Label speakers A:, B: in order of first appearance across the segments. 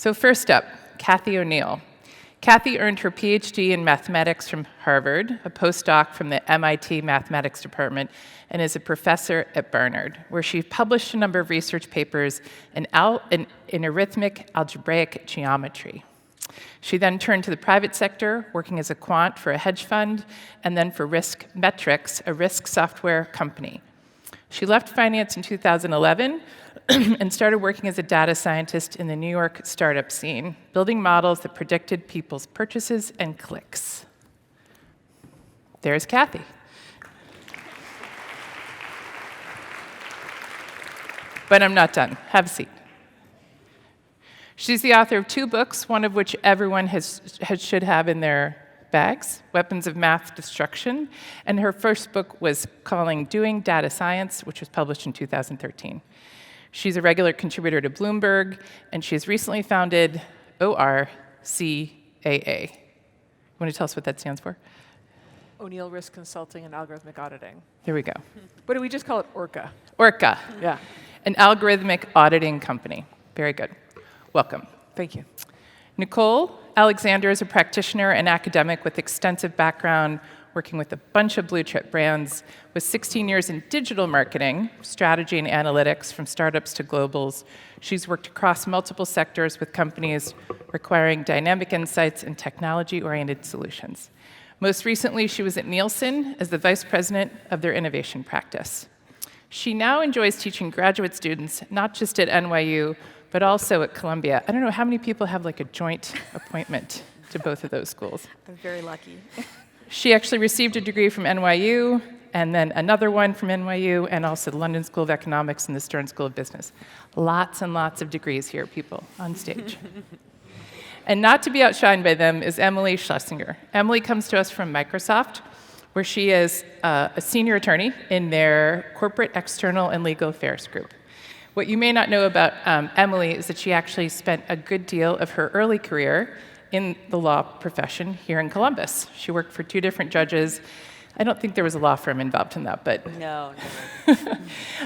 A: So first up, Cathy ONeil. Cathy earned her PhD in mathematics from Harvard, a postdoc from the MIT Mathematics Department, and is a professor at Barnard, where she published a number of research papers in arithmetic algebraic geometry. She then turned to the private sector, working as a quant for a hedge fund, and then for Risk Metrics, a risk software company. She left finance in 2011 and started working as a data scientist in the New York startup scene, building models that predicted people's purchases and clicks. There's Cathy. But I'm not done. Have a seat. She's the author of 2 books, one of which everyone should have in their bags, Weapons of Math Destruction, and her first book was called Doing Data Science, which was published in 2013. She's a regular contributor to Bloomberg, and she's recently founded ORCAA. You want to tell us what that stands for?
B: O'Neill Risk Consulting and Algorithmic Auditing.
A: There we go.
B: What do we just call it? ORCAA.
A: ORCAA.
B: Yeah.
A: An algorithmic auditing company. Very good. Welcome.
B: Thank you.
A: Nicole Alexander is a practitioner and academic with extensive background working with a bunch of blue-chip brands, with 16 years in digital marketing, strategy and analytics from startups to globals. She's worked across multiple sectors with companies requiring dynamic insights and technology-oriented solutions. Most recently, she was at Nielsen as the vice president of their innovation practice. She now enjoys teaching graduate students, not just at NYU, but also at Columbia. I don't know how many people have like a joint appointment to both of those schools.
C: I'm very lucky.
A: She actually received a degree from NYU, and then another one from NYU, and also the London School of Economics and the Stern School of Business. Lots and lots of degrees here, people, on stage. And not to be outshined by them is Emily Schlesinger. Emily comes to us from Microsoft, where she is a senior attorney in their corporate, external, and legal affairs group. What you may not know about Emily is that she actually spent a good deal of her early career in the law profession here in Columbus. She worked for 2 different judges. I don't think there was a law firm involved in that, but...
C: No.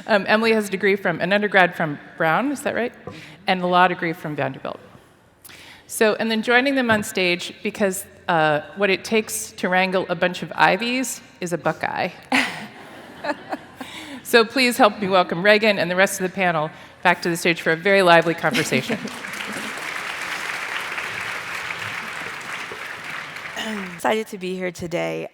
A: Emily has a degree from an undergrad from Brown, is that right? And a law degree from Vanderbilt. So, and then joining them on stage, because what it takes to wrangle a bunch of Ivies is a Buckeye. So please help me welcome Rehgan and the rest of the panel back to the stage for a very lively conversation.
C: Excited to be here today.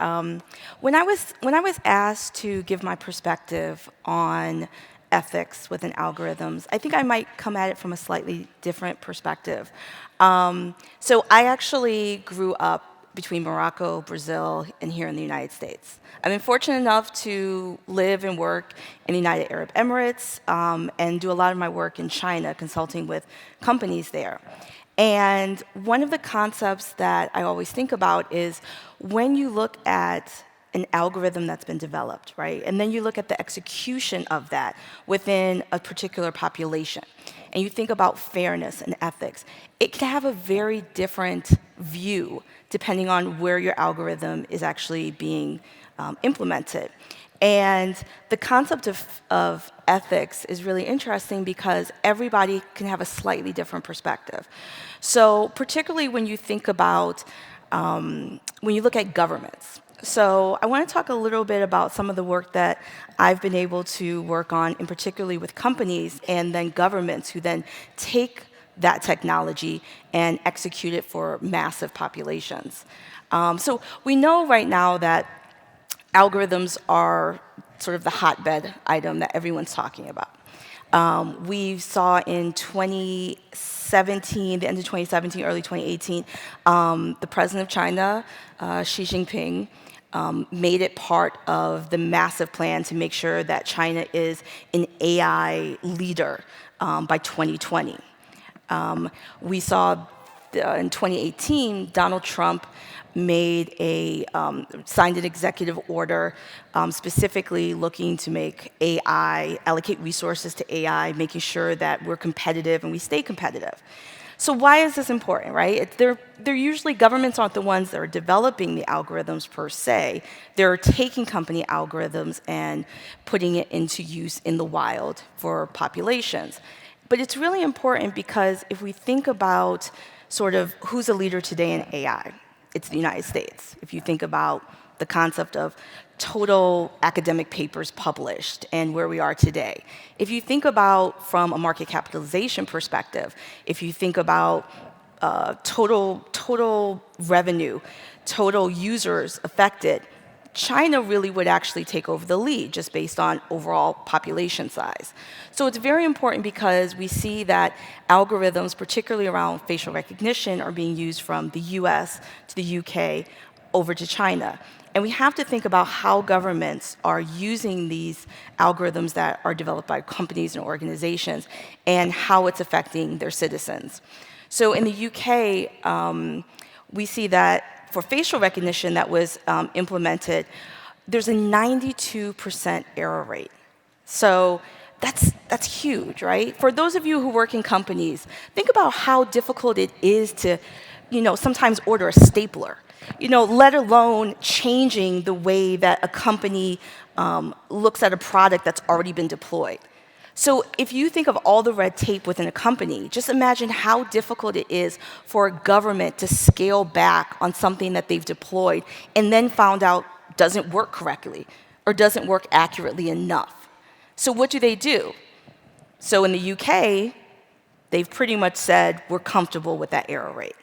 C: When I was asked to give my perspective on ethics within algorithms, I think I might come at it from a slightly different perspective. So I actually grew up between Morocco, Brazil, and here in the United States. I've been fortunate enough to live and work in the United Arab Emirates and do a lot of my work in China, consulting with companies there. And one of the concepts that I always think about is when you look at an algorithm that's been developed, right? And then you look at the execution of that within a particular population, and you think about fairness and ethics, it can have a very different view depending on where your algorithm is actually being implemented. And the concept of ethics is really interesting because everybody can have a slightly different perspective. So particularly when you think about, when you look at governments. So I want to talk a little bit about some of the work that I've been able to work on, and particularly with companies and then governments who then take that technology and execute it for massive populations. So we know right now that algorithms are sort of the hotbed item that everyone's talking about. We saw in 2017, the end of 2017, early 2018, the president of China, Xi Jinping, made it part of the massive plan to make sure that China is an AI leader by 2020. We saw in 2018, Donald Trump signed an executive order specifically looking to make AI, allocate resources to AI, making sure that we're competitive and we stay competitive. So why is this important, right? They're usually, governments aren't the ones that are developing the algorithms per se. They're taking company algorithms and putting it into use in the wild for populations. But it's really important because if we think about sort of who's a leader today in AI, it's the United States. If you think about the concept of total academic papers published and where we are today. If you think about from a market capitalization perspective, if you think about total revenue, total users affected, China really would actually take over the lead just based on overall population size. So it's very important because we see that algorithms, particularly around facial recognition, are being used from the US to the UK over to China. And we have to think about how governments are using these algorithms that are developed by companies and organizations and how it's affecting their citizens. So in the UK, we see that for facial recognition that was implemented, there's a 92% error rate. So that's huge, right? For those of you who work in companies, think about how difficult it is to, sometimes order a stapler. Let alone changing the way that a company looks at a product that's already been deployed. So if you think of all the red tape within a company, just imagine how difficult it is for a government to scale back on something that they've deployed and then found out doesn't work correctly or doesn't work accurately enough. So what do? So in the UK, they've pretty much said, we're comfortable with that error rate.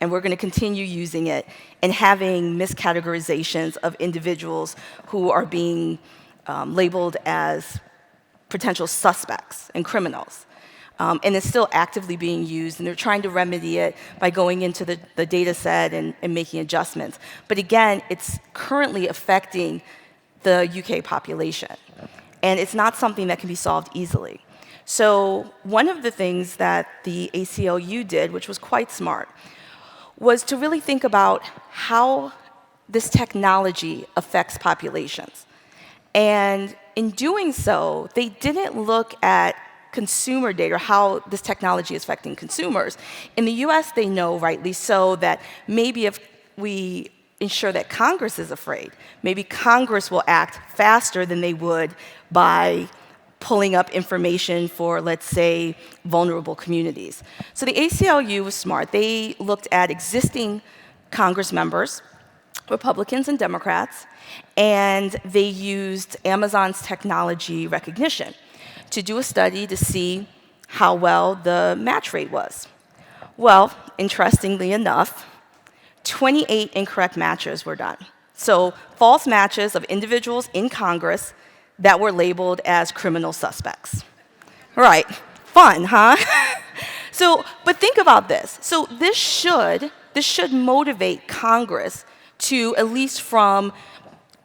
C: And we're going to continue using it and having miscategorizations of individuals who are being labeled as potential suspects and criminals. And it's still actively being used, and they're trying to remedy it by going into the data set and making adjustments. But again, it's currently affecting the UK population. And it's not something that can be solved easily. So one of the things that the ACLU did, which was quite smart, was to really think about how this technology affects populations. And in doing so, they didn't look at consumer data, or how this technology is affecting consumers. In the US, they know, rightly so, that maybe if we ensure that Congress is afraid, maybe Congress will act faster than they would by pulling up information for, let's say, vulnerable communities. So the ACLU was smart. They looked at existing Congress members, Republicans and Democrats, and they used Amazon's technology recognition to do a study to see how well the match rate was. Well, interestingly enough, 28 incorrect matches were done. So false matches of individuals in Congress that were labeled as criminal suspects. Right, fun, huh? But think about this. So this should motivate Congress to, at least from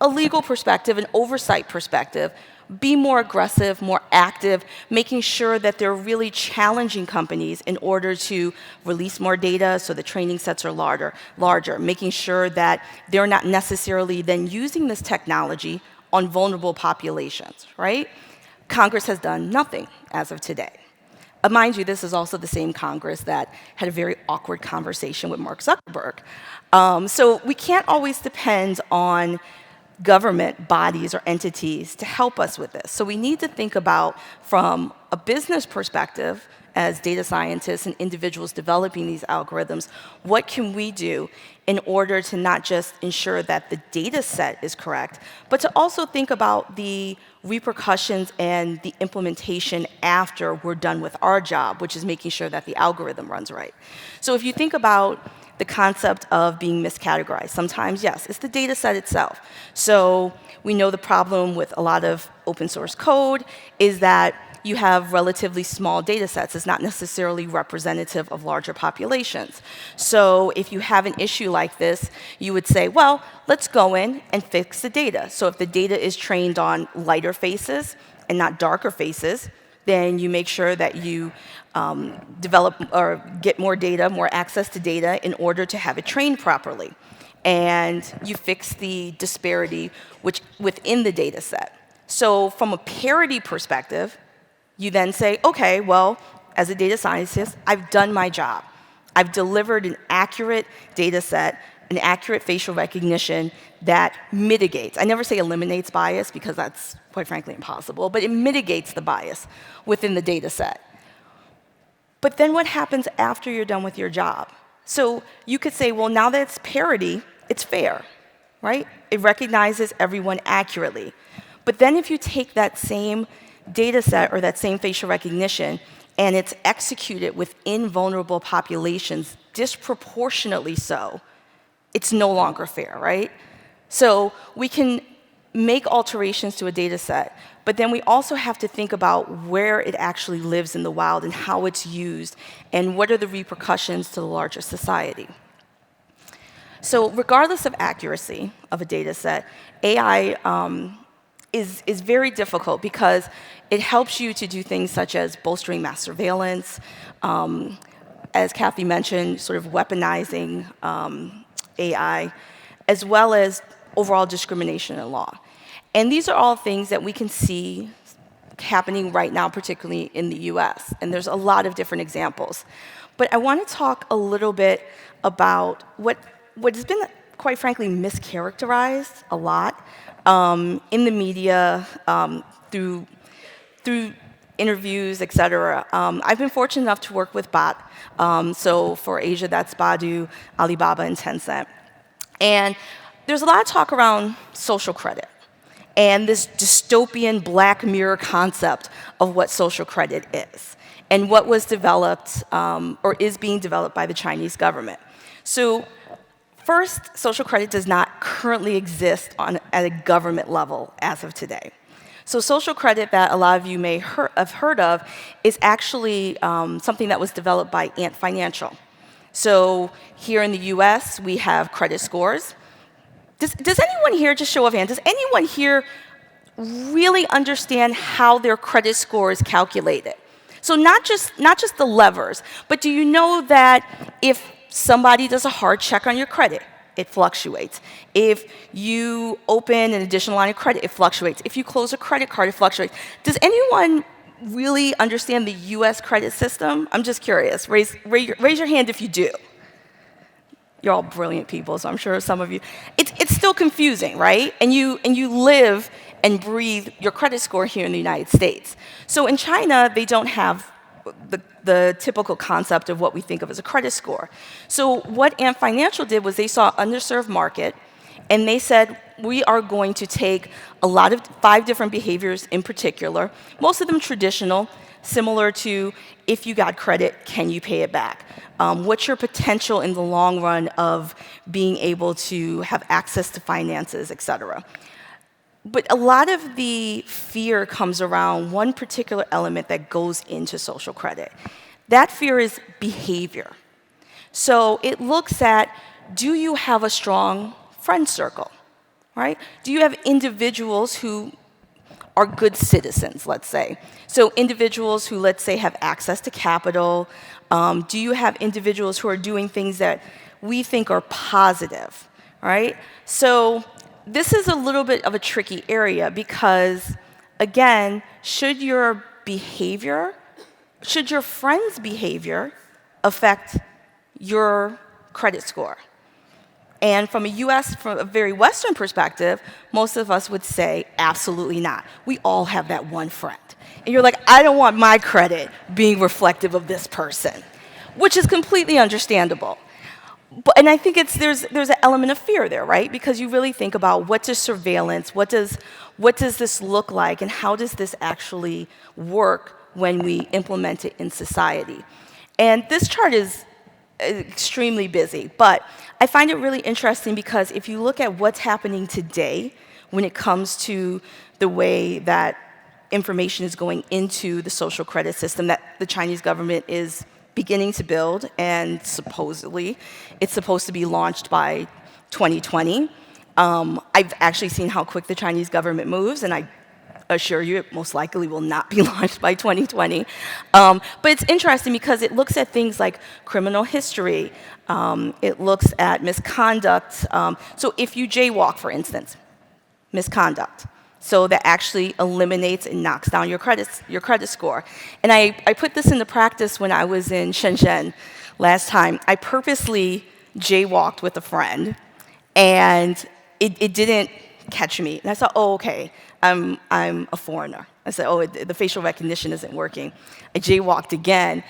C: a legal perspective, an oversight perspective, be more aggressive, more active, making sure that they're really challenging companies in order to release more data so the training sets are larger, making sure that they're not necessarily then using this technology on vulnerable populations, right? Congress has done nothing as of today. Mind you, this is also the same Congress that had a very awkward conversation with Mark Zuckerberg. So we can't always depend on government bodies or entities to help us with this. So we need to think about, from a business perspective, as data scientists and individuals developing these algorithms, what can we do in order to not just ensure that the data set is correct, but to also think about the repercussions and the implementation after we're done with our job, which is making sure that the algorithm runs right. So if you think about the concept of being miscategorized, sometimes, yes, it's the data set itself. So we know the problem with a lot of open source code is that you have relatively small data sets. It's not necessarily representative of larger populations. So if you have an issue like this, you would say, well, let's go in and fix the data. So if the data is trained on lighter faces and not darker faces, then you make sure that you develop or get more data, more access to data in order to have it trained properly. And you fix the disparity within the data set. So from a parity perspective, you then say, okay, well, as a data scientist, I've done my job. I've delivered an accurate data set, an accurate facial recognition that mitigates. I never say eliminates bias because that's, quite frankly, impossible, but it mitigates the bias within the data set. But then what happens after you're done with your job? So you could say, well, now that it's parity, it's fair, right? It recognizes everyone accurately. But then if you take that same data set or that same facial recognition and it's executed within vulnerable populations, disproportionately so, it's no longer fair, right? So we can make alterations to a data set, but then we also have to think about where it actually lives in the wild and how it's used and what are the repercussions to the larger society. So regardless of accuracy of a data set, AI is very difficult because it helps you to do things such as bolstering mass surveillance, as Cathy mentioned, sort of weaponizing AI, as well as overall discrimination in law. And these are all things that we can see happening right now, particularly in the US. And there's a lot of different examples. But I want to talk a little bit about what has been, quite frankly, mischaracterized a lot in the media, through interviews, et cetera. I've been fortunate enough to work with BOT. So for Asia, that's Baidu, Alibaba, and Tencent. And there's a lot of talk around social credit and this dystopian Black Mirror concept of what social credit is and what was developed or is being developed by the Chinese government. So first, social credit does not currently exist at a government level as of today. So social credit that a lot of you may have heard of is actually something that was developed by Ant Financial. So here in the US, we have credit scores. Does anyone here, just show of hands, does anyone here really understand how their credit score is calculated? So not just the levers, but do you know that if somebody does a hard check on your credit, it fluctuates. If you open an additional line of credit, it fluctuates. If you close a credit card, it fluctuates. Does anyone really understand the US credit system? I'm just curious. Raise your hand if you do. You're all brilliant people, so I'm sure some of you. It's still confusing, right? And you live and breathe your credit score here in the United States. So in China, they don't have the typical concept of what we think of as a credit score. So what Ant Financial did was they saw an underserved market, and they said, we are going to take a lot of 5 different behaviors in particular, most of them traditional, similar to if you got credit, can you pay it back? What's your potential in the long run of being able to have access to finances, et cetera? But a lot of the fear comes around one particular element that goes into social credit. That fear is behavior. So it looks at, do you have a strong friend circle, right? Do you have individuals who are good citizens, let's say? So individuals who, let's say, have access to capital. Do you have individuals who are doing things that we think are positive, right? So this is a little bit of a tricky area because, again, should your friend's behavior affect your credit score? And from a very Western perspective, most of us would say, absolutely not. We all have that one friend. And you're like, I don't want my credit being reflective of this person, which is completely understandable. And I think there's an element of fear there, right? Because you really think about what does surveillance, what does this look like, and how does this actually work when we implement it in society? And this chart is extremely busy, but I find it really interesting because if you look at what's happening today when it comes to the way that information is going into the social credit system that the Chinese government is beginning to build, and supposedly it's supposed to be launched by 2020. I've actually seen how quick the Chinese government moves, and I assure you it most likely will not be launched by 2020. But it's interesting because it looks at things like criminal history. It looks at misconduct. So if you jaywalk, for instance, misconduct. So that actually eliminates and knocks down your credit score. And I put this into practice when I was in Shenzhen last time. I purposely jaywalked with a friend, and it didn't catch me. And I thought, oh, okay, I'm a foreigner. I said, oh, the facial recognition isn't working. I jaywalked again,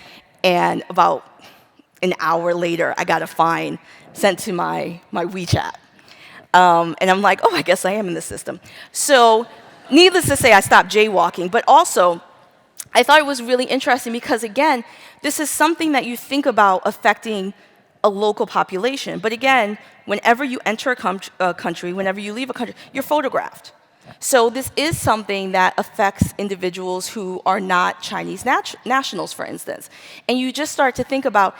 C: And about an hour later, I got a fine sent to my WeChat. And I'm like, oh, I guess I am in the system. So needless to say, I stopped jaywalking. But also, I thought it was really interesting because, again, this is something that you think about affecting a local population. But again, whenever you enter a country, whenever you leave a country, you're photographed. So this is something that affects individuals who are not Chinese nationals, for instance. And you just start to think about,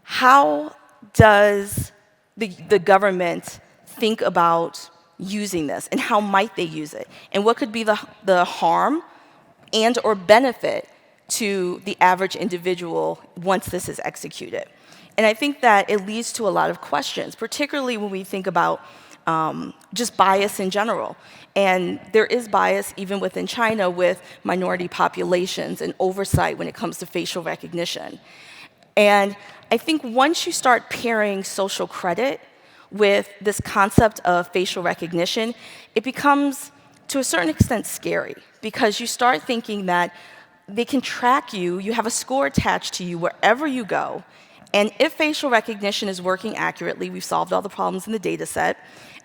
C: how does the government think about using this, and how might they use it? And what could be the harm and or benefit to the average individual once this is executed? And I think that it leads to a lot of questions, particularly when we think about just bias in general. And there is bias even within China with minority populations and oversight when it comes to facial recognition. And I think once you start pairing social credit with this concept of facial recognition, it becomes, to a certain extent, scary, because you start thinking that they can track you, you have a score attached to you wherever you go, and if facial recognition is working accurately, we've solved all the problems in the data set,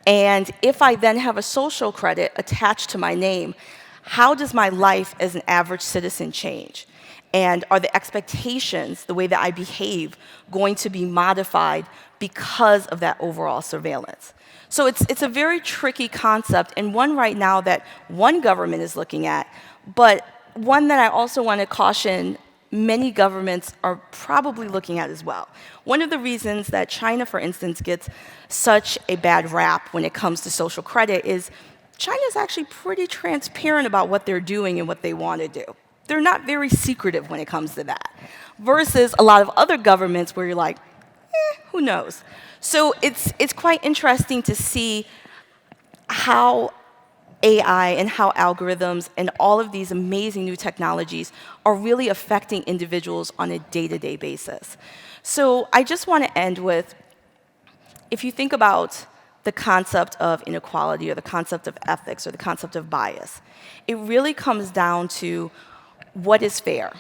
C: and if I then have a social credit attached to my name, how does my life as an average citizen change? And are the expectations, the way that I behave, going to be modified because of that overall surveillance? So it's a very tricky concept, and one right now that one government is looking at, but one that I also want to caution many governments are probably looking at as well. One of the reasons that China, for instance, gets such a bad rap when it comes to social credit is China is actually pretty transparent about what they're doing and what they want to do. They're not very secretive when it comes to that, versus a lot of other governments where you're like, who knows? So it's quite interesting to see how AI and how algorithms and all of these amazing new technologies are really affecting individuals on a day-to-day basis. So I just want to end with, if you think about the concept of inequality or the concept of ethics or the concept of bias, it really comes down to what is fair?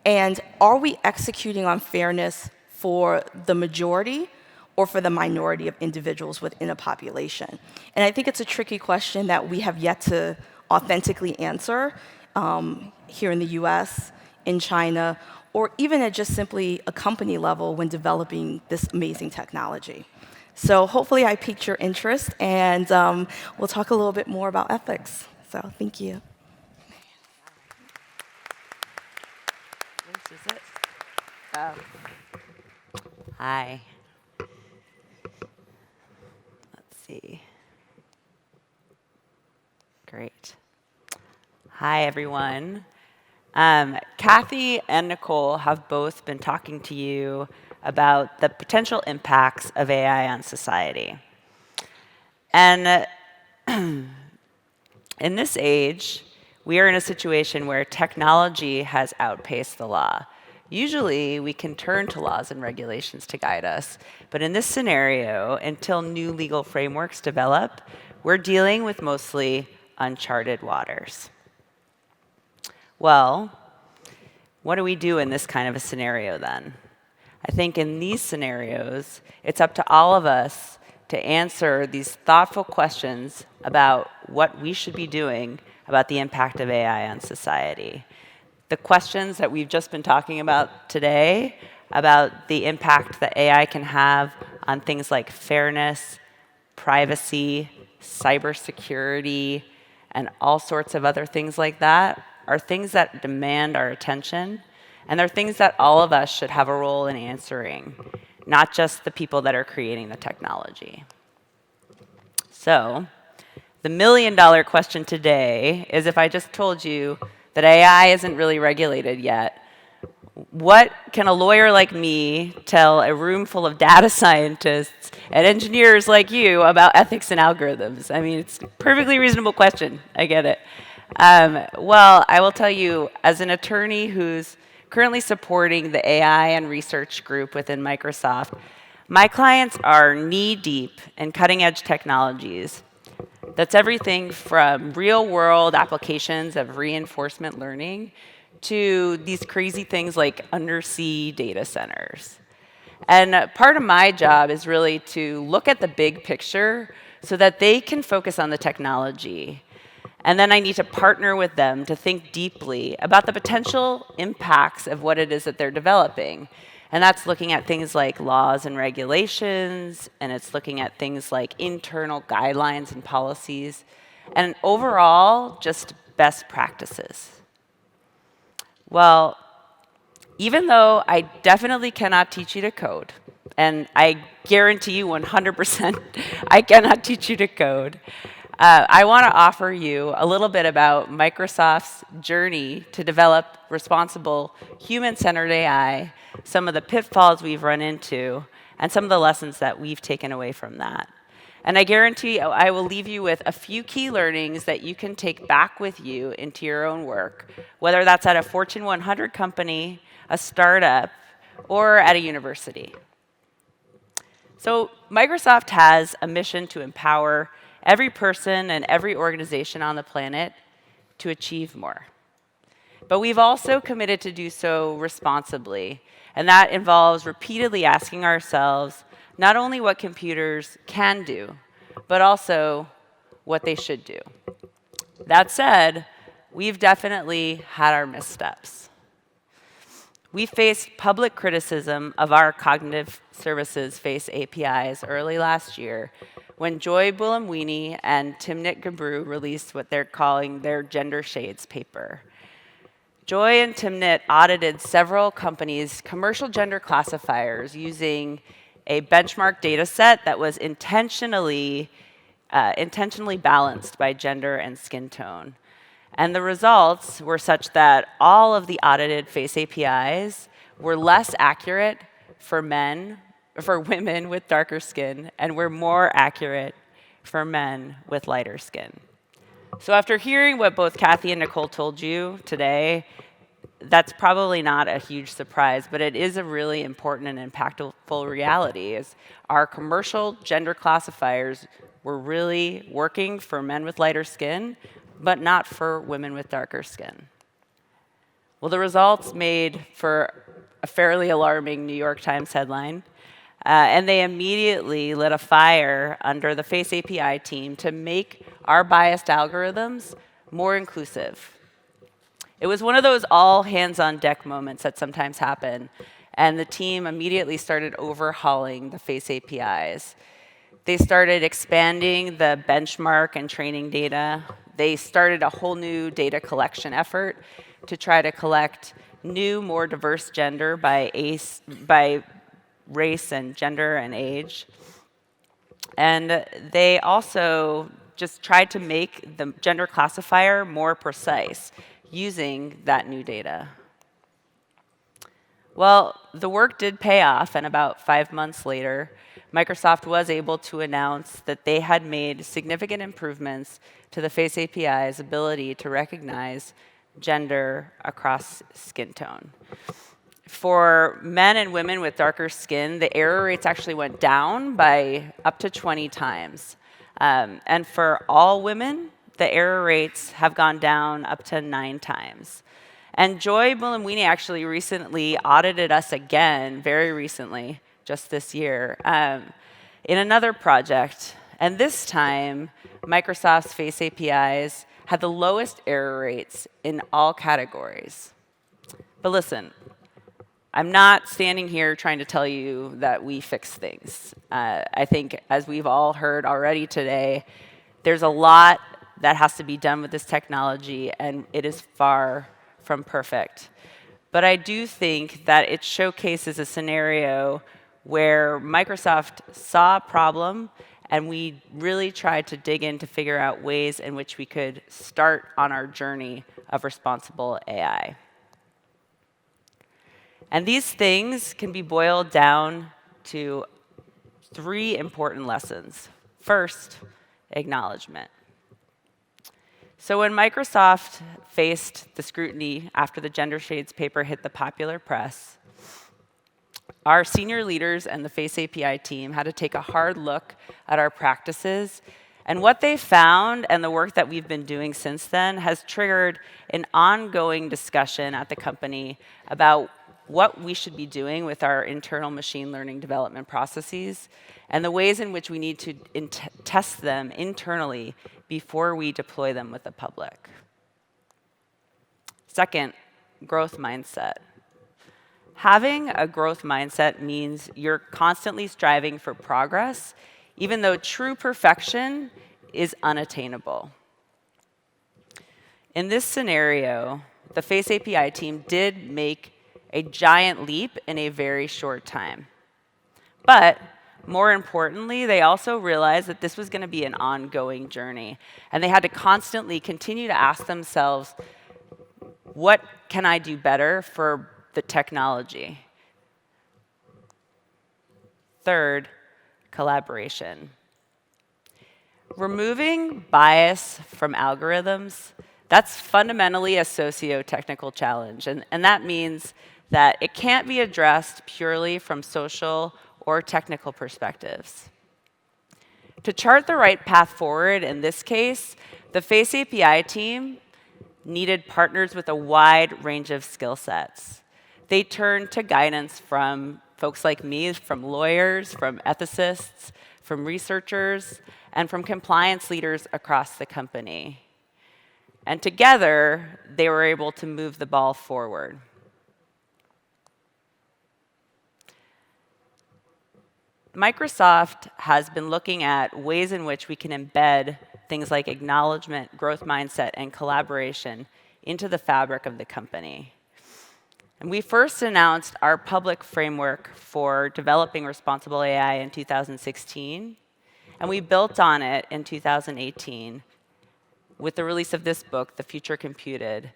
C: And are we executing on fairness for the majority or for the minority of individuals within a population? And I think it's a tricky question that we have yet to authentically answer here in the US, in China, or even at just simply a company level when developing this amazing technology. So hopefully I piqued your interest, and we'll talk a little bit more about ethics. So thank you.
D: Hi. Let's see. Great. Hi, everyone. Cathy and Nicole have both been talking to you about the potential impacts of AI on society. And in this age, we are in a situation where technology has outpaced the law. Usually, we can turn to laws and regulations to guide us. But in this scenario, until new legal frameworks develop, we're dealing with mostly uncharted waters. Well, what do we do in this kind of a scenario then? I think in these scenarios, it's up to all of us to answer these thoughtful questions about what we should be doing about the impact of AI on society. The questions that we've just been talking about today, about the impact that AI can have on things like fairness, privacy, cybersecurity, and all sorts of other things like that, are things that demand our attention, and they're things that all of us should have a role in answering, not just the people that are creating the technology. So, the million-dollar question today is, if I just told you that AI isn't really regulated yet, what can a lawyer like me tell a room full of data scientists and engineers like you about ethics and algorithms? I mean, it's a perfectly reasonable question. I get it. Well, I will tell you, as an attorney who's currently supporting the AI and research group within Microsoft, my clients are knee-deep in cutting-edge technologies. That's everything from real-world applications of reinforcement learning to these crazy things like undersea data centers. And part of my job is really to look at the big picture so that they can focus on the technology. And then I need to partner with them to think deeply about the potential impacts of what it is that they're developing. And that's looking at things like laws and regulations, and it's looking at things like internal guidelines and policies, and overall, just best practices. Well, even though I definitely cannot teach you to code, and I guarantee you 100% I cannot teach you to code, I want to offer you a little bit about Microsoft's journey to develop responsible human-centered AI, some of the pitfalls we've run into, and some of the lessons that we've taken away from that. And I guarantee I will leave you with a few key learnings that you can take back with you into your own work, whether that's at a Fortune 100 company, a startup, or at a university. So Microsoft has a mission to empower every person and every organization on the planet to achieve more. But we've also committed to do so responsibly, and that involves repeatedly asking ourselves not only what computers can do, but also what they should do. That said, we've definitely had our missteps. We faced public criticism of our cognitive services face APIs early last year when Joy Buolamwini and Timnit Gebru released what they're calling their gender shades paper. Joy and Timnit audited several companies' commercial gender classifiers using a benchmark data set that was intentionally balanced by gender and skin tone. And the results were such that all of the audited face APIs were less accurate for women with darker skin, and were more accurate for men with lighter skin. So after hearing what both Cathy and Nicole told you today, that's probably not a huge surprise, but it is a really important and impactful reality, is our commercial gender classifiers were really working for men with lighter skin, but not for women with darker skin. Well, the results made for a fairly alarming New York Times headline, and they immediately lit a fire under the Face API team to make our biased algorithms more inclusive. It was one of those all hands on deck moments that sometimes happen, and the team immediately started overhauling the Face APIs. They started expanding the benchmark and training data. They started a whole new data collection effort to try to collect new, more diverse gender by race and gender and age. And they also just tried to make the gender classifier more precise using that new data. Well, the work did pay off, and about 5 months later, Microsoft was able to announce that they had made significant improvements to the Face API's ability to recognize gender across skin tone. For men and women with darker skin, the error rates actually went down by up to 20 times. And for all women, the error rates have gone down up to 9 times. And Joy Buolamwini actually recently audited us again, very recently, just this year, in another project. And this time, Microsoft's Face APIs had the lowest error rates in all categories. But listen, I'm not standing here trying to tell you that we fix things. I think, as we've all heard already today, there's a lot that has to be done with this technology, and it is far from perfect. But I do think that it showcases a scenario where Microsoft saw a problem, and we really tried to dig in to figure out ways in which we could start on our journey of responsible AI. And these things can be boiled down to 3 important lessons. First, acknowledgement. So when Microsoft faced the scrutiny after the gender shades paper hit the popular press, our senior leaders and the Face API team had to take a hard look at our practices And what they found and the work that we've been doing since then has triggered an ongoing discussion at the company about what we should be doing with our internal machine learning development processes and the ways in which we need to test them internally before we deploy them with the public. Second, growth mindset. Having a growth mindset means you're constantly striving for progress, even though true perfection is unattainable. In this scenario, the Face API team did make a giant leap in a very short time. But more importantly, they also realized that this was going to be an ongoing journey, and they had to constantly continue to ask themselves, what can I do better for the technology? Third, collaboration. Removing bias from algorithms, that's fundamentally a socio-technical challenge. And that means that it can't be addressed purely from social or technical perspectives. To chart the right path forward in this case, the Face API team needed partners with a wide range of skill sets. They turned to guidance from folks like me, from lawyers, from ethicists, from researchers, and from compliance leaders across the company. And together, they were able to move the ball forward. Microsoft has been looking at ways in which we can embed things like acknowledgement, growth mindset, and collaboration into the fabric of the company. And we first announced our public framework for developing responsible AI in 2016, and we built on it in 2018 with the release of this book, The Future Computed,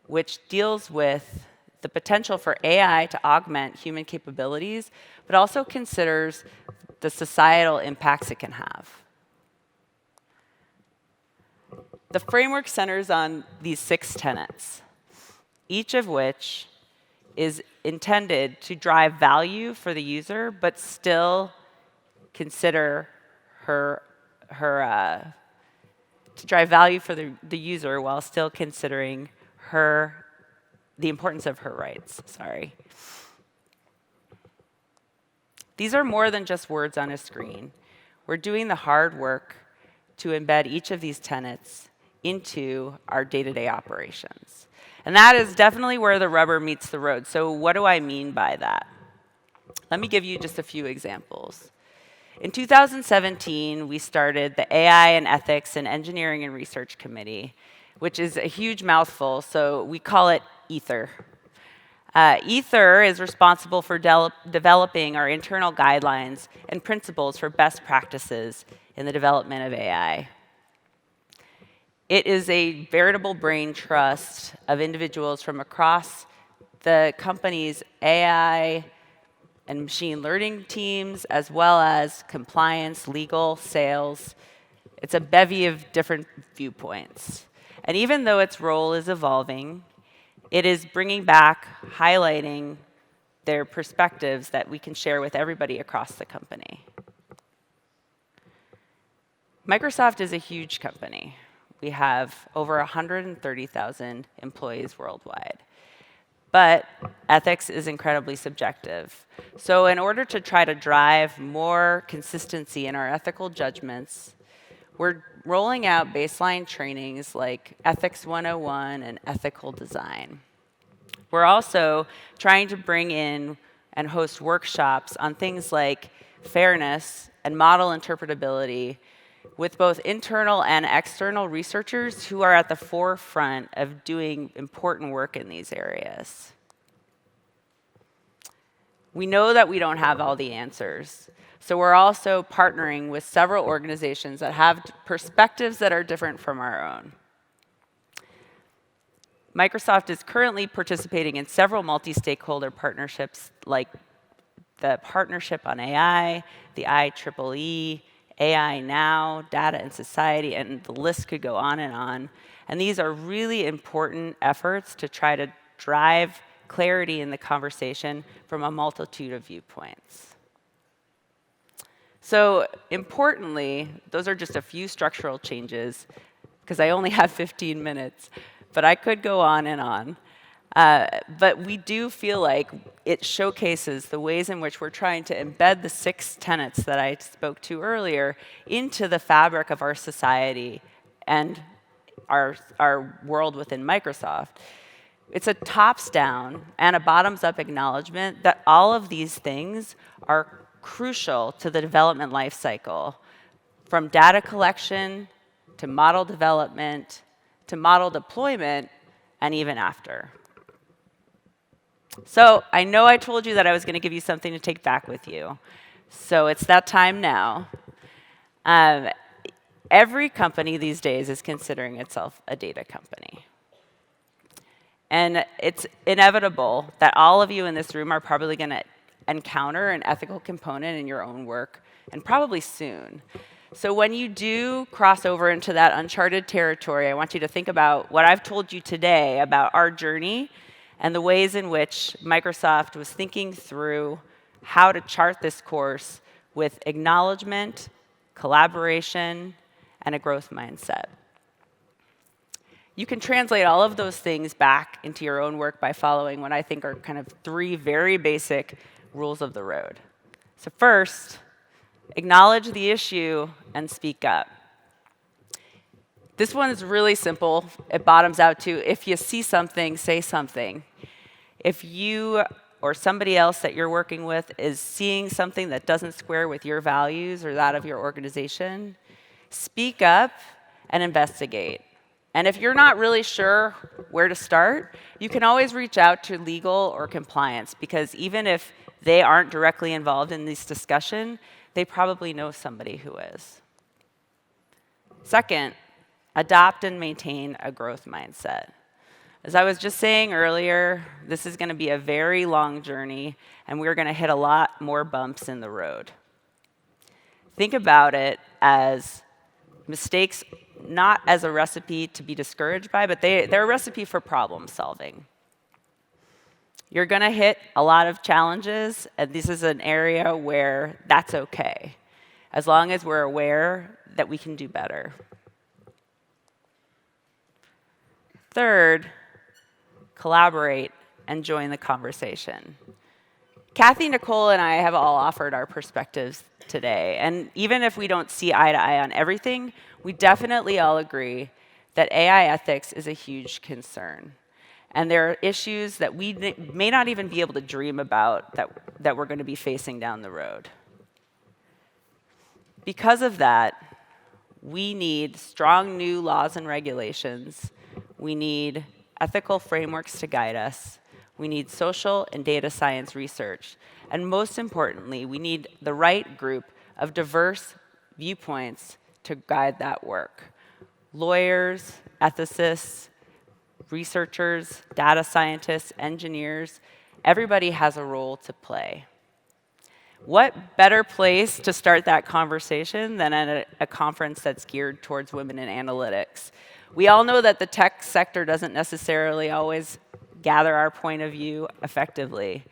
D: which deals with the potential for AI to augment human capabilities, but also considers the societal impacts it can have. The framework centers on these 6 tenets, each of which is intended to drive value for the user, but still consider to drive value for the user while still considering the importance of her rights. Sorry. These are more than just words on a screen. We're doing the hard work to embed each of these tenets into our day-to-day operations. And that is definitely where the rubber meets the road. So what do I mean by that? Let me give you just a few examples. In 2017, we started the AI and Ethics and Engineering and Research Committee, which is a huge mouthful, so we call it Ether. Ether is responsible for developing our internal guidelines and principles for best practices in the development of AI. It is a veritable brain trust of individuals from across the company's AI and machine learning teams, as well as compliance, legal, sales. It's a bevy of different viewpoints. And even though its role is evolving, it is bringing back, highlighting their perspectives that we can share with everybody across the company. Microsoft is a huge company. We have over 130,000 employees worldwide. But ethics is incredibly subjective. So in order to try to drive more consistency in our ethical judgments, we're rolling out baseline trainings like Ethics 101 and ethical design. We're also trying to bring in and host workshops on things like fairness and model interpretability with both internal and external researchers who are at the forefront of doing important work in these areas. We know that we don't have all the answers, so we're also partnering with several organizations that have perspectives that are different from our own. Microsoft is currently participating in several multi-stakeholder partnerships like the Partnership on AI, the IEEE, AI Now, Data and Society, and the list could go on. And these are really important efforts to try to drive clarity in the conversation from a multitude of viewpoints. So importantly, those are just a few structural changes, because I only have 15 minutes, but I could go on and on. But we do feel like it showcases the ways in which we're trying to embed the 6 tenets that I spoke to earlier into the fabric of our society and our world within Microsoft. It's a tops-down and a bottoms-up acknowledgement that all of these things are crucial to the development life cycle, from data collection to model development to model deployment and even after. So I know I told you that I was going to give you something to take back with you. So it's that time now. Every company these days is considering itself a data company. And it's inevitable that all of you in this room are probably going to encounter an ethical component in your own work, and probably soon. So when you do cross over into that uncharted territory, I want you to think about what I've told you today about our journey and the ways in which Microsoft was thinking through how to chart this course with acknowledgement, collaboration, and a growth mindset. You can translate all of those things back into your own work by following what I think are kind of 3 very basic rules of the road. So first, acknowledge the issue and speak up. This one is really simple. It bottoms out to, if you see something, say something. If you or somebody else that you're working with is seeing something that doesn't square with your values or that of your organization, speak up and investigate. And if you're not really sure where to start, you can always reach out to legal or compliance, because even if they aren't directly involved in this discussion, they probably know somebody who is. Second, adopt and maintain a growth mindset. As I was just saying earlier, this is going to be a very long journey, and we're going to hit a lot more bumps in the road. Think about it as mistakes not as a recipe to be discouraged by, but they're a recipe for problem solving. You're going to hit a lot of challenges, and this is an area where that's okay, as long as we're aware that we can do better. Third, collaborate and join the conversation. Cathy, Nicole, and I have all offered our perspectives today, and even if we don't see eye to eye on everything, we definitely all agree that AI ethics is a huge concern. And there are issues that we may not even be able to dream about that we're going to be facing down the road. Because of that, we need strong new laws and regulations. We need ethical frameworks to guide us. We need social and data science research. And most importantly, we need the right group of diverse viewpoints to guide that work. Lawyers, ethicists, researchers, data scientists, engineers, everybody has a role to play. What better place to start that conversation than at a conference that's geared towards women in analytics? We all know that the tech sector doesn't necessarily always gather our point of view effectively.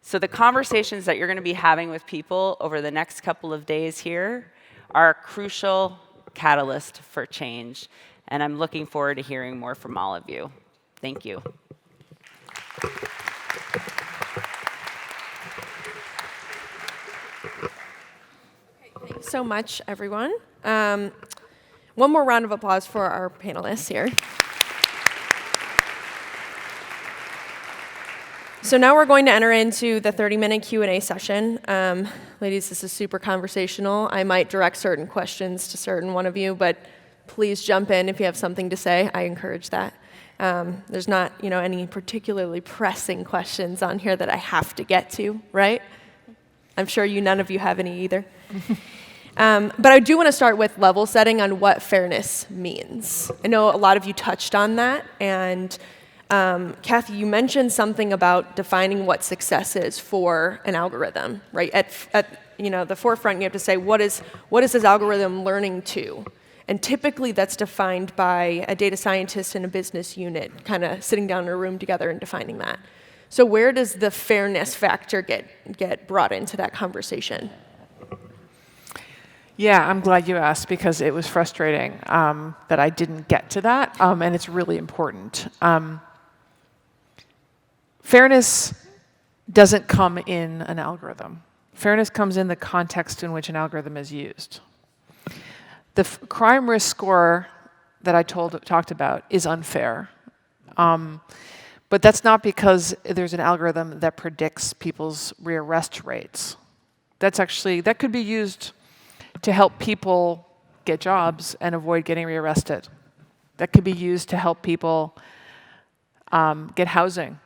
D: So the conversations that you're going to be having with people over the next couple of days here are a crucial catalyst for change, and I'm looking forward to hearing more from all of you. Thank you.
E: Thanks so much, everyone. One more round of applause for our panelists here. So now we're going to enter into the 30-minute Q&A session. Ladies, this is super conversational. I might direct certain questions to certain one of you, but please jump in if you have something to say. I encourage that. There's not, any particularly pressing questions on here that I have to get to, right? I'm sure none of you have any either. But I do want to start with level setting on what fairness means. I know a lot of you touched on that, and Cathy, you mentioned something about defining what success is for an algorithm, right? At the forefront, you have to say, what is this algorithm learning to? And typically that's defined by a data scientist and a business unit kind of sitting down in a room together and defining that. So where does the fairness factor get brought into that conversation?
B: Yeah, I'm glad you asked because it was frustrating that I didn't get to that, and it's really important. Fairness doesn't come in an algorithm. Fairness comes in the context in which an algorithm is used. The crime risk score that I talked about is unfair. But that's not because there's an algorithm that predicts people's rearrest rates. That could be used to help people get jobs and avoid getting rearrested. That could be used to help people get housing.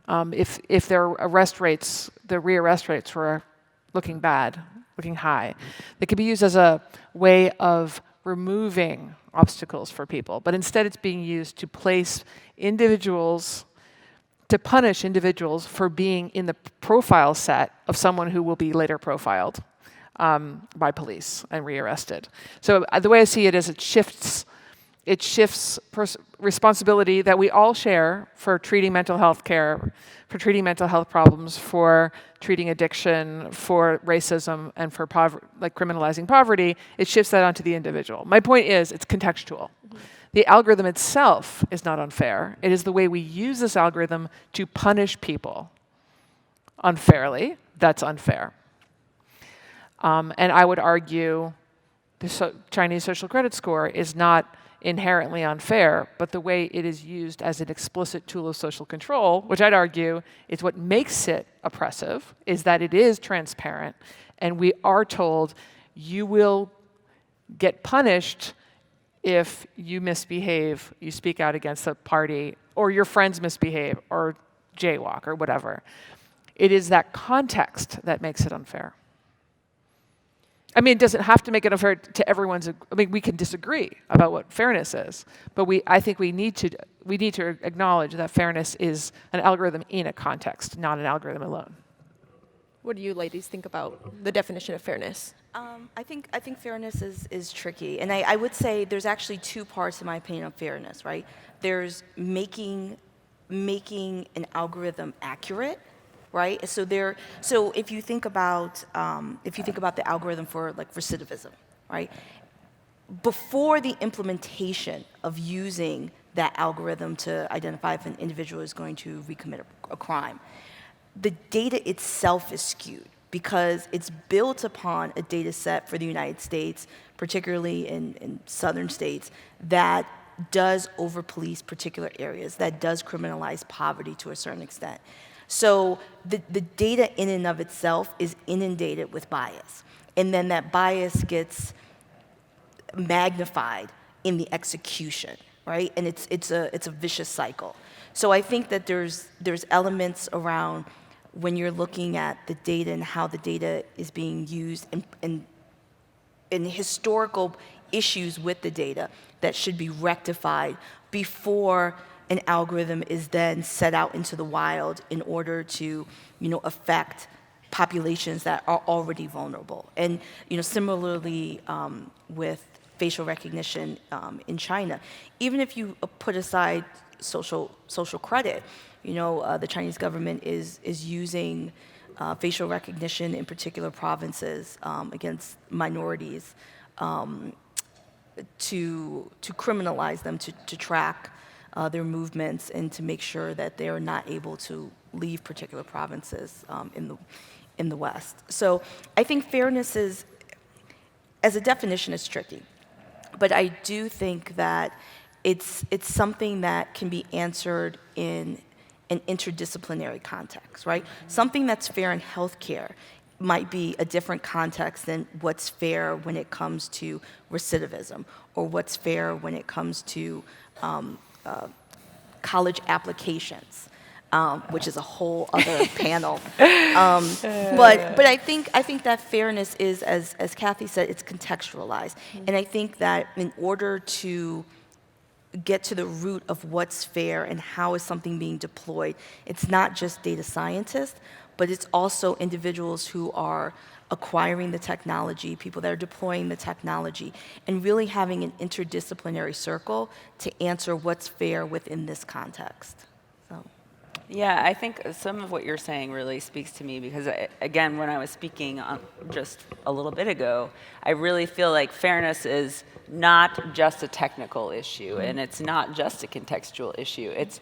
B: If their arrest rates, the rearrest rates were looking bad, looking high, they could be used as a way of removing obstacles for people. But instead it's being used to place individuals, to punish individuals for being in the profile set of someone who will be later profiled by police and rearrested. So the way I see it is it shifts responsibility that we all share for treating mental health care, for treating mental health problems, for treating addiction, for racism, and for criminalizing poverty. It shifts that onto the individual. My point is, it's contextual. The algorithm itself is not unfair. It is the way we use this algorithm to punish people unfairly that's unfair. And I would argue the Chinese social credit score is not inherently unfair, but the way it is used as an explicit tool of social control, which I'd argue is what makes it oppressive, is that it is transparent, and we are told you will get punished if you misbehave, you speak out against the party, or your friends misbehave, or jaywalk, or whatever. It is that context that makes it unfair. I mean, it doesn't have to make it unfair to everyone's. I mean, we can disagree about what fairness is, but I think we need to acknowledge that fairness is an algorithm in a context, not an algorithm alone.
E: What do you ladies think about the definition of fairness?
C: I think fairness is tricky, and I would say there's actually two parts, in my opinion, of fairness. Right? There's making an algorithm accurate. Right. So if you think about the algorithm for like recidivism, right? Before the implementation of using that algorithm to identify if an individual is going to recommit a crime, the data itself is skewed because it's built upon a data set for the United States, particularly in southern states, that does over-police particular areas, that does criminalize poverty to a certain extent. So the data in and of itself is inundated with bias. And then that bias gets magnified in the execution, right? And it's a vicious cycle. So I think that there's elements around when you're looking at the data and how the data is being used and historical issues with the data that should be rectified before an algorithm is then set out into the wild in order to, affect populations that are already vulnerable. And, similarly with facial recognition in China, even if you put aside social credit, the Chinese government is using facial recognition in particular provinces against minorities to criminalize them, to track their movements and to make sure that they are not able to leave particular provinces in the West. So I think fairness is, as a definition, is tricky. But I do think that it's something that can be answered in an interdisciplinary context, right? Something that's fair in healthcare might be a different context than what's fair when it comes to recidivism, or what's fair when it comes to college applications, which is a whole other panel. But I think that fairness is, as Cathy said, it's contextualized. And I think that in order to get to the root of what's fair and how is something being deployed, it's not just data scientists, but it's also individuals who are acquiring the technology, people that are deploying the technology, and really having an interdisciplinary circle to answer what's fair within this context. So.
D: Yeah, I think some of what you're saying really speaks to me because, again, when I was speaking just a little bit ago, I really feel like fairness is not just a technical issue and it's not just a contextual issue. It's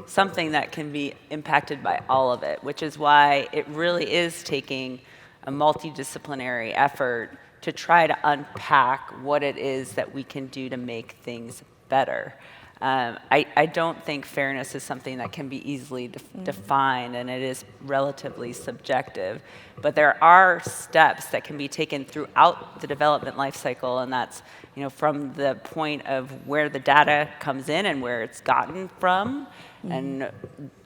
D: something that can be impacted by all of it, which is why it really is taking a multidisciplinary effort to try to unpack what it is that we can do to make things better. I don't think fairness is something that can be easily defined, and it is relatively subjective. But there are steps that can be taken throughout the development life cycle, and that's from the point of where the data comes in and where it's gotten from, and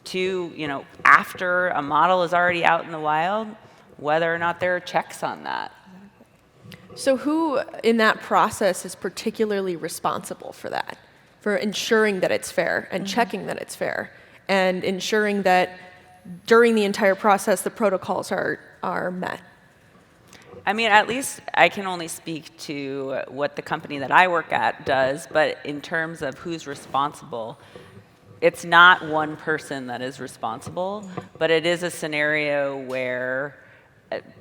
D: to after a model is already out in the wild, whether or not there are checks on that.
E: So who in that process is particularly responsible for that? For ensuring that it's fair and checking that it's fair and ensuring that during the entire process the protocols are met?
D: I mean, at least I can only speak to what the company that I work at does, but in terms of who's responsible, it's not one person that is responsible, but it is a scenario where,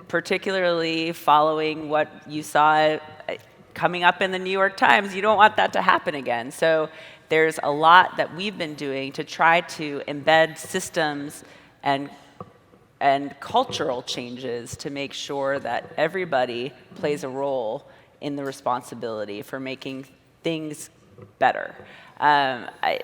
D: particularly following what you saw coming up in the New York Times, you don't want that to happen again. So there's a lot that we've been doing to try to embed systems and cultural changes to make sure that everybody plays a role in the responsibility for making things better. I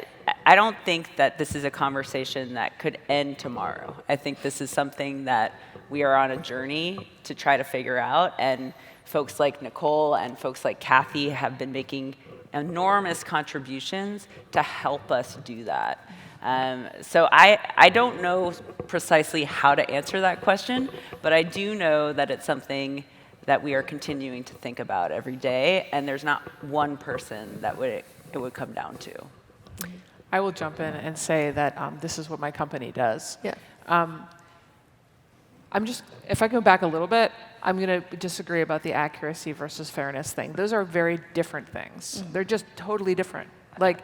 D: don't think that this is a conversation that could end tomorrow. I think this is something that we are on a journey to try to figure out, and folks like Nicole and folks like Cathy have been making enormous contributions to help us do that. So I don't know precisely how to answer that question, but I do know that it's something that we are continuing to think about every day, and there's not one person that it would come down to.
B: I will jump in and say that this is what my company does.
E: Yeah.
B: If I go back a little bit, I'm going to disagree about the accuracy versus fairness thing. Those are very different things. They're just totally different. Like,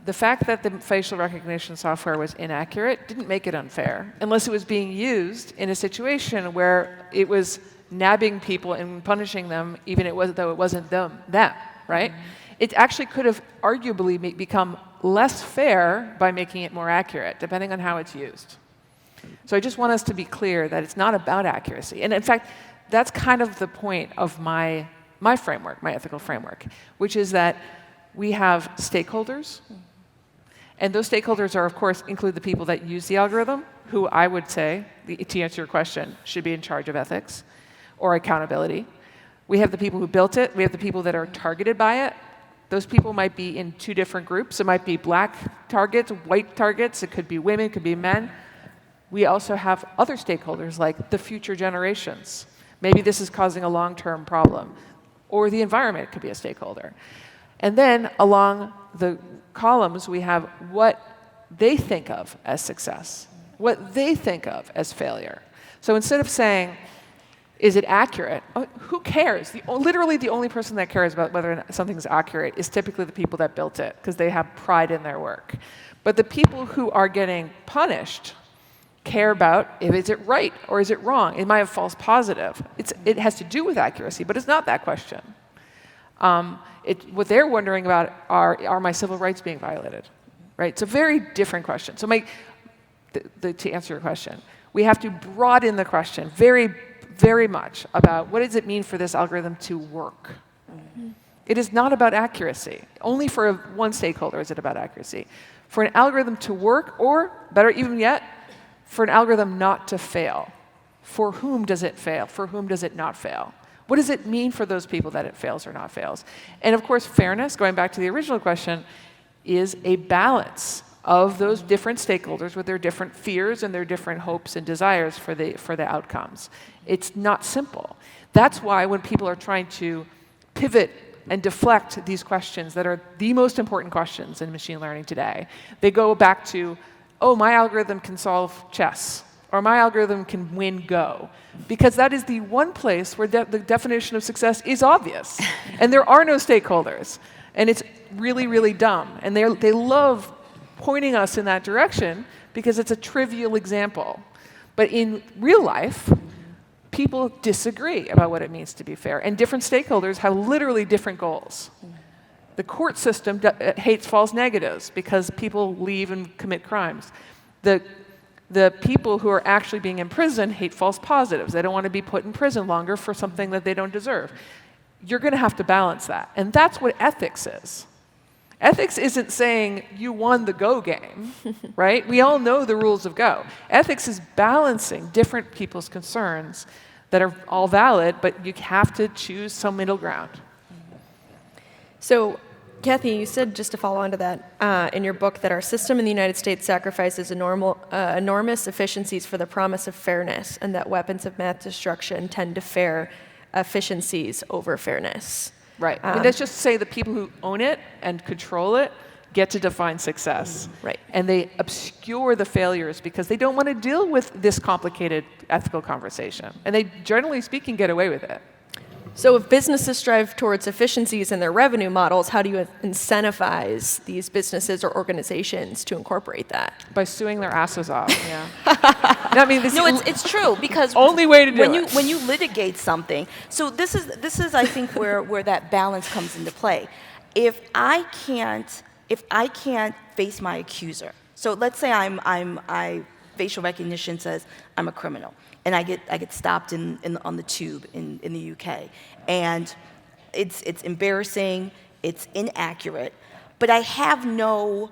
B: the fact that the facial recognition software was inaccurate didn't make it unfair, unless it was being used in a situation where it was nabbing people and punishing them, even though it wasn't them, right? It actually could have arguably become less fair by making it more accurate, depending on how it's used. So I just want us to be clear that it's not about accuracy. And in fact, that's kind of the point of my framework, my ethical framework, which is that we have stakeholders. And those stakeholders are, of course, include the people that use the algorithm, who I would say, to answer your question, should be in charge of ethics or accountability. We have the people who built it. We have the people that are targeted by it. Those people might be in two different groups. It might be black targets, white targets. It could be women, it could be men. We also have other stakeholders like the future generations. Maybe this is causing a long-term problem. Or the environment could be a stakeholder. And then along the columns, we have what they think of as success, what they think of as failure. So instead of saying, is it accurate? Who cares? Literally the only person that cares about whether something's accurate is typically the people that built it, because they have pride in their work. But the people who are getting punished care about is it right or is it wrong? It might have false positive. It has to do with accuracy, but it's not that question. What they're wondering about are my civil rights being violated, right? It's a very different question. So to answer your question, we have to broaden the question very, very much about what does it mean for this algorithm to work? It is not about accuracy. Only for one stakeholder is it about accuracy. For an algorithm to work, or better even yet, for an algorithm not to fail, for whom does it fail? For whom does it not fail? What does it mean for those people that it fails or not fails? And of course, fairness, going back to the original question, is a balance of those different stakeholders with their different fears and their different hopes and desires for the outcomes. It's not simple. That's why when people are trying to pivot and deflect these questions that are the most important questions in machine learning today, they go back to, oh, my algorithm can solve chess, or my algorithm can win Go, because that is the one place where the definition of success is obvious, and there are no stakeholders, and it's really, really dumb. And they love pointing us in that direction because it's a trivial example. But in real life, people disagree about what it means to be fair, and different stakeholders have literally different goals. The court system hates false negatives because people leave and commit crimes. The people who are actually being imprisoned hate false positives. They don't want to be put in prison longer for something that they don't deserve. You're going to have to balance that. And that's what ethics is. Ethics isn't saying you won the Go game, right? We all know the rules of Go. Ethics is balancing different people's concerns that are all valid, but you have to choose some middle ground.
E: So, Cathy, you said, just to follow on to that, in your book that our system in the United States sacrifices enormous efficiencies for the promise of fairness, and that weapons of mass destruction tend to fare efficiencies over fairness.
B: Right. I mean, let's just say the people who own it and control it get to define success.
E: Right.
B: And they obscure the failures because they don't want to deal with this complicated ethical conversation. And they, generally speaking, get away with it.
E: So if businesses strive towards efficiencies in their revenue models, how do you incentivize these businesses or organizations to incorporate that?
B: By suing their asses off, yeah. I mean, this
C: No, it's true, because
B: only way to do it.
C: When you litigate something, so this is I think where that balance comes into play. If I can't face my accuser, so let's say I facial recognition says I'm a criminal, and I get stopped on the tube in the UK, and it's embarrassing, it's inaccurate, but I have no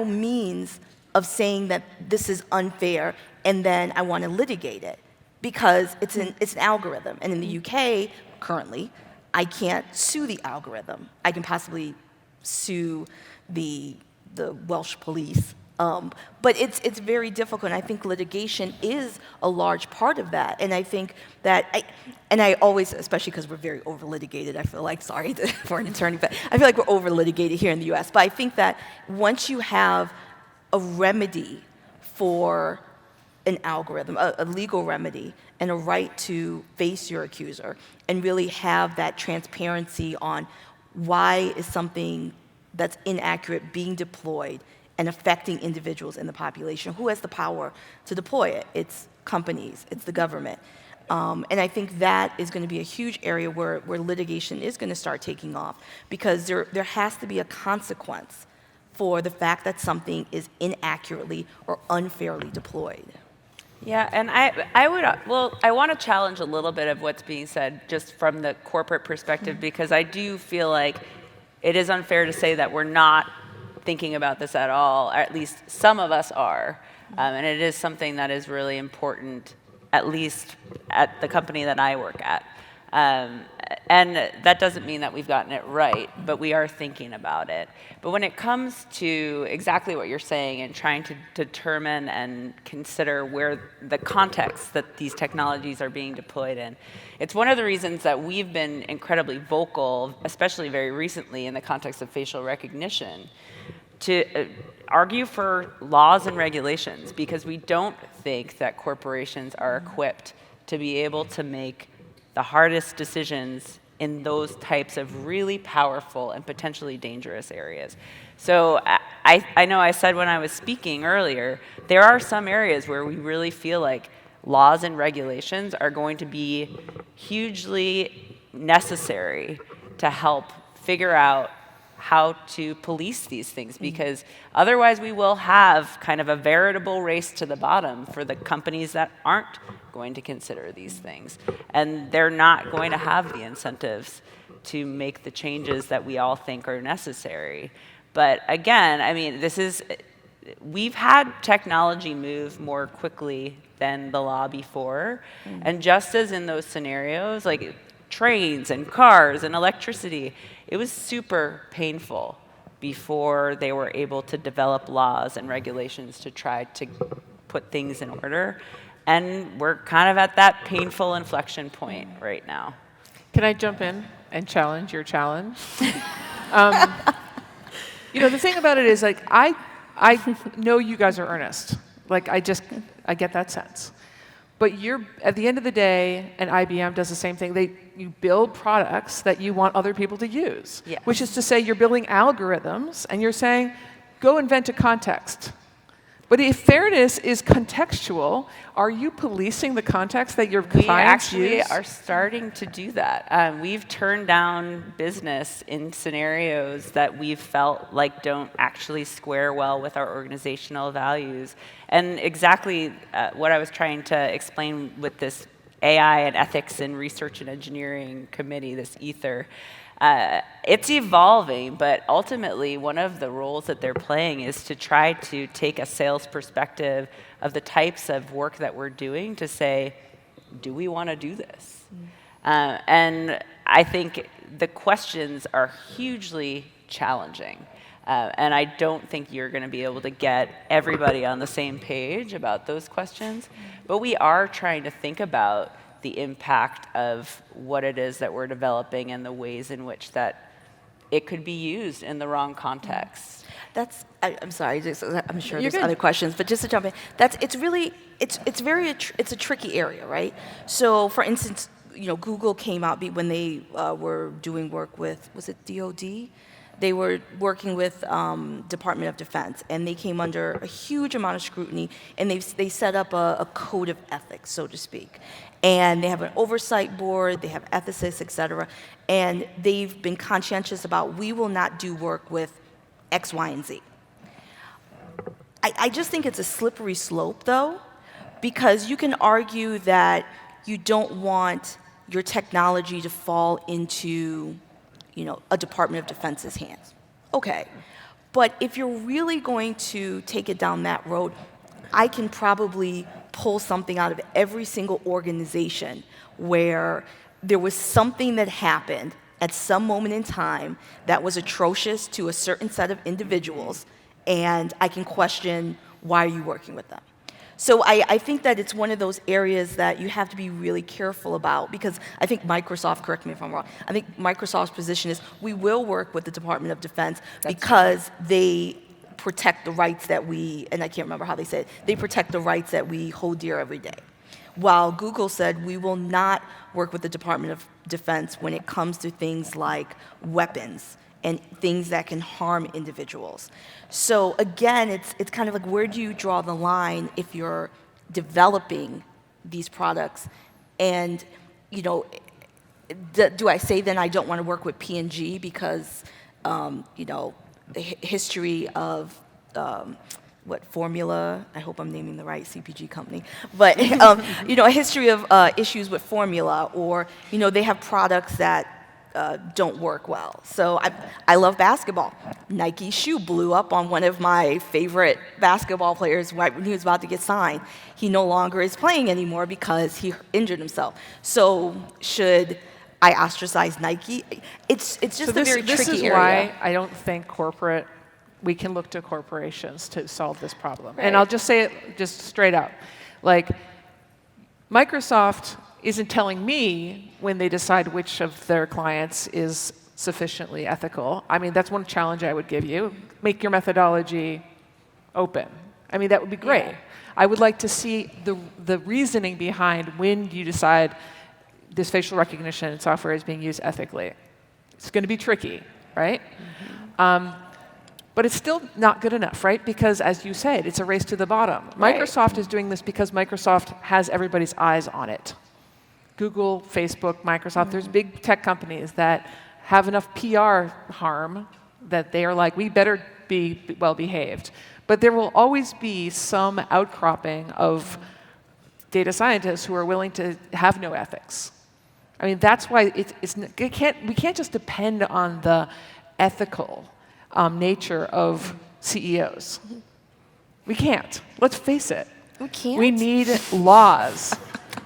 C: means of saying that this is unfair, and then I want to litigate it because it's an algorithm, and in the UK currently, I can't sue the algorithm. I can possibly sue the Welsh police. But it's very difficult, and I think litigation is a large part of that. And I think that, I always, especially because we're very over-litigated, I feel like, sorry for an attorney, but I feel like we're over-litigated here in the US. But I think that once you have a remedy for an algorithm, a legal remedy, and a right to face your accuser, and really have that transparency on why is something that's inaccurate being deployed and affecting individuals in the population. Who has the power to deploy it? It's companies, it's the government. And I think that is going to be a huge area where litigation is going to start taking off, because there has to be a consequence for the fact that something is inaccurately or unfairly deployed.
D: Yeah, and I want to challenge a little bit of what's being said just from the corporate perspective, because I do feel like it is unfair to say that we're not thinking about this at all, or at least some of us are. And it is something that is really important, at least at the company that I work at. And that doesn't mean that we've gotten it right, but we are thinking about it. But when it comes to exactly what you're saying and trying to determine and consider where the context that these technologies are being deployed in, it's one of the reasons that we've been incredibly vocal, especially very recently in the context of facial recognition, to argue for laws and regulations, because we don't think that corporations are equipped to be able to make the hardest decisions in those types of really powerful and potentially dangerous areas. So I know I said when I was speaking earlier, there are some areas where we really feel like laws and regulations are going to be hugely necessary to help figure out how to police these things, because otherwise we will have kind of a veritable race to the bottom for the companies that aren't going to consider these things. And they're not going to have the incentives to make the changes that we all think are necessary. But again, I mean, we've had technology move more quickly than the law before. And just as in those scenarios, like trains and cars and electricity, it was super painful before they were able to develop laws and regulations to try to put things in order. And we're kind of at that painful inflection point right now.
B: Can I jump in and challenge your challenge? You know, the thing about it is, like, I know you guys are earnest. Like, I get that sense. But at the end of the day, and IBM does the same thing, you build products that you want other people to use.
D: Yes.
B: Which is to say, you're building algorithms, and you're saying, go invent a context. But if fairness is contextual, are you policing the context that your
D: We
B: clients
D: actually
B: use?
D: are starting to do that. We've turned down business in scenarios that we've felt like don't actually square well with our organizational values. And exactly what I was trying to explain with this AI and ethics and research and engineering committee, this ether. It's evolving, but ultimately one of the roles that they're playing is to try to take a sales perspective of the types of work that we're doing to say, do we want to do this? And I think the questions are hugely challenging. And I don't think you're going to be able to get everybody on the same page about those questions. But we are trying to think about the impact of what it is that we're developing and the ways in which that it could be used in the wrong context.
C: I'm sorry, I'm sure
E: You're
C: there's
E: good.
C: other questions, but just to jump in, it's a tricky area, right? So, for instance, Google came out when they were doing work with, was it DoD? They were working with Department of Defense, and they came under a huge amount of scrutiny, and they set up a code of ethics, so to speak. And they have an oversight board, they have ethicists, et cetera, and they've been conscientious about, we will not do work with X, Y, and Z. I just think it's a slippery slope, though, because you can argue that you don't want your technology to fall into a Department of Defense's hands. Okay. But if you're really going to take it down that road, I can probably pull something out of every single organization where there was something that happened at some moment in time that was atrocious to a certain set of individuals, and I can question, why are you working with them? So I think that it's one of those areas that you have to be really careful about, because I think Microsoft, correct me if I'm wrong, I think Microsoft's position is we will work with the Department of Defense because they protect the rights that we, and I can't remember how they said it, they protect the rights that we hold dear every day. While Google said we will not work with the Department of Defense when it comes to things like weapons and things that can harm individuals. So again, it's kind of like, where do you draw the line if you're developing these products? And do I say then I don't want to work with P&G because the history of formula, I hope I'm naming the right CPG company, but a history of issues with formula, or they have products that don't work well. So I love basketball. Nike's shoe blew up on one of my favorite basketball players right when he was about to get signed. He no longer is playing anymore because he injured himself. So should I ostracize Nike? It's just a very tricky area.
B: This is why I don't think we can look to corporations to solve this problem. Right. And I'll just say it just straight out. Like, Microsoft isn't telling me when they decide which of their clients is sufficiently ethical. I mean, that's one challenge I would give you. Make your methodology open. I mean, that would be great. Yeah. I would like to see the reasoning behind when you decide this facial recognition software is being used ethically. It's going to be tricky, right? Mm-hmm. But it's still not good enough, right? Because, as you said, it's a race to the bottom. Right. Microsoft is doing this because Microsoft has everybody's eyes on it. Google, Facebook, Microsoft, there's big tech companies that have enough PR harm that they are like, we better be well behaved. But there will always be some outcropping of data scientists who are willing to have no ethics. I mean, that's why we can't just depend on the ethical nature of CEOs. We can't. Let's face it.
C: We can't.
B: We need laws.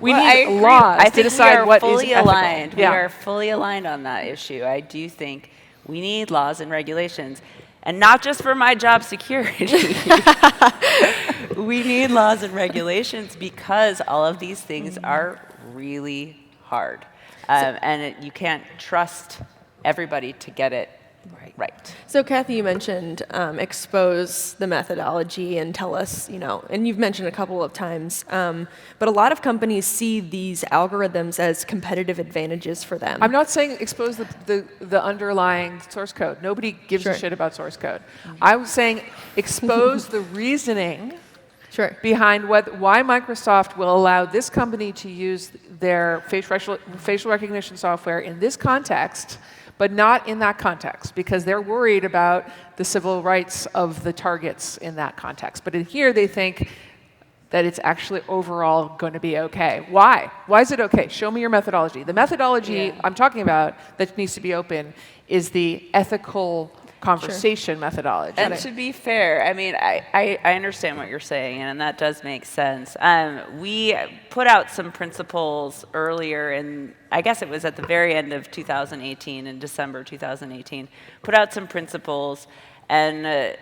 B: We need laws to decide what is ethical.
D: Yeah. We are fully aligned on that issue. I do think we need laws and regulations, and not just for my job security. We need laws and regulations because all of these things are really hard, and you can't trust everybody to get it right.
E: So, Cathy, you mentioned expose the methodology and tell us, and you've mentioned a couple of times, but a lot of companies see these algorithms as competitive advantages for them.
B: I'm not saying expose the underlying source code. Nobody gives a shit about source code. I was saying expose the reasoning
E: Sure.
B: behind why Microsoft will allow this company to use their facial recognition software in this context, but not in that context, because they're worried about the civil rights of the targets in that context. But in here, they think that it's actually overall going to be okay. Why? Why is it okay? Show me your methodology. The methodology I'm talking about that needs to be open is the ethical conversation methodology.
D: And to be fair, I mean, I understand what you're saying, and that does make sense. We put out some principles earlier in, I guess it was at the very end of 2018, in December 2018, put out some principles, and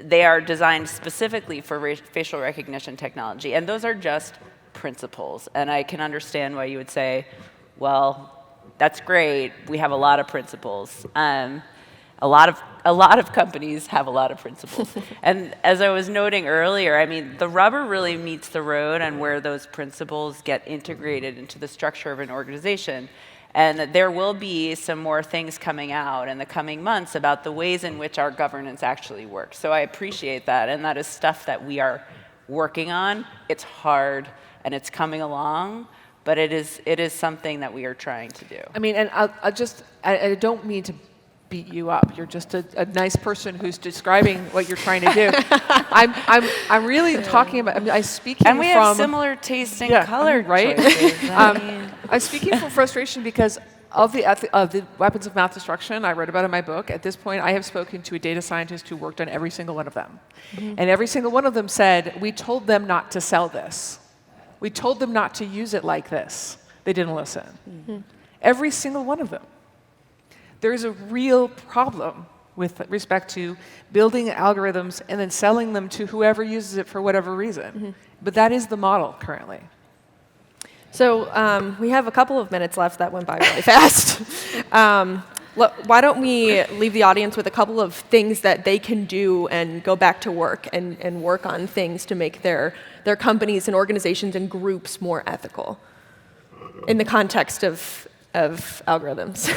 D: they are designed specifically for facial recognition technology. And those are just principles. And I can understand why you would say, well, that's great. We have a lot of principles. A lot of companies have a lot of principles. And as I was noting earlier, I mean, the rubber really meets the road on where those principles get integrated into the structure of an organization. And there will be some more things coming out in the coming months about the ways in which our governance actually works. So I appreciate that, and that is stuff that we are working on. It's hard, and it's coming along, but it is something that we are trying to do.
B: I mean, and I don't mean to beat you up. You're just a nice person who's describing what you're trying to do. I'm really talking about. I mean, I'm speaking from.
D: And we have similar taste in color,
B: right?
D: choices.
B: I'm speaking from frustration because of the weapons of mass destruction I wrote about in my book. At this point, I have spoken to a data scientist who worked on every single one of them, and every single one of them said, "We told them not to sell this. We told them not to use it like this. They didn't listen." Every single one of them. There is a real problem with respect to building algorithms and then selling them to whoever uses it for whatever reason. But that is the model currently.
E: So we have a couple of minutes left. That went by really fast. Why don't we leave the audience with a couple of things that they can do and go back to work and work on things to make their companies and organizations and groups more ethical in the context of algorithms.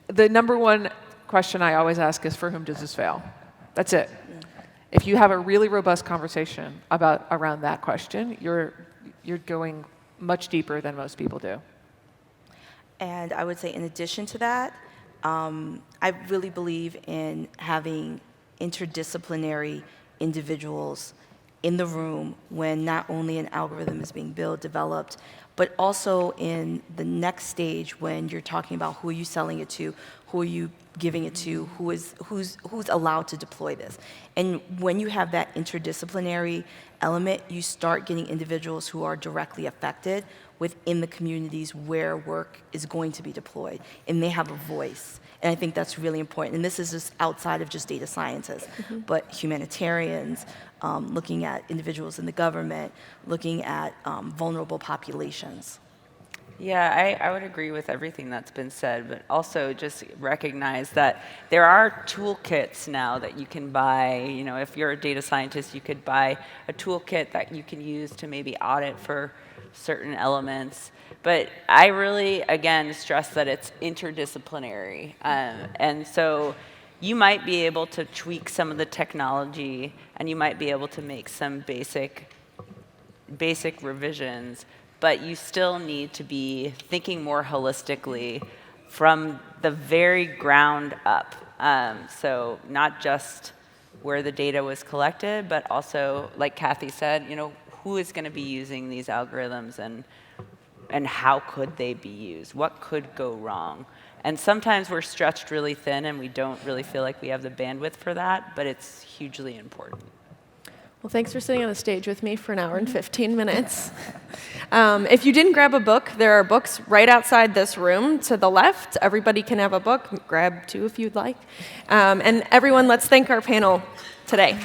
B: The number one question I always ask is, for whom does this fail? That's it. If you have a really robust conversation around that question, you're going much deeper than most people do.
C: And I would say in addition to that, I really believe in having interdisciplinary individuals in the room when not only an algorithm is being developed, but also in the next stage when you're talking about who are you selling it to, who are you giving it to, who's allowed to deploy this. And when you have that interdisciplinary element, you start getting individuals who are directly affected within the communities where work is going to be deployed, and they have a voice. And I think that's really important. And this is just outside of just data scientists, but humanitarians, looking at individuals in the government, looking at vulnerable populations.
D: Yeah, I would agree with everything that's been said, but also just recognize that there are toolkits now that you can buy. You know, if you're a data scientist, you could buy a toolkit that you can use to maybe audit for certain elements. But I really, again, stress that it's interdisciplinary. And so you might be able to tweak some of the technology, and you might be able to make some basic revisions, but you still need to be thinking more holistically from the very ground up. So not just where the data was collected, but also, like Cathy said, you know, who is going to be using these algorithms, and how could they be used? What could go wrong? And sometimes we're stretched really thin and we don't really feel like we have the bandwidth for that, but it's hugely important.
E: Well, thanks for sitting on the stage with me for an hour and 15 minutes. If you didn't grab a book, there are books right outside this room to the left. Everybody can have a book. Grab two if you'd like. And everyone, let's thank our panel today.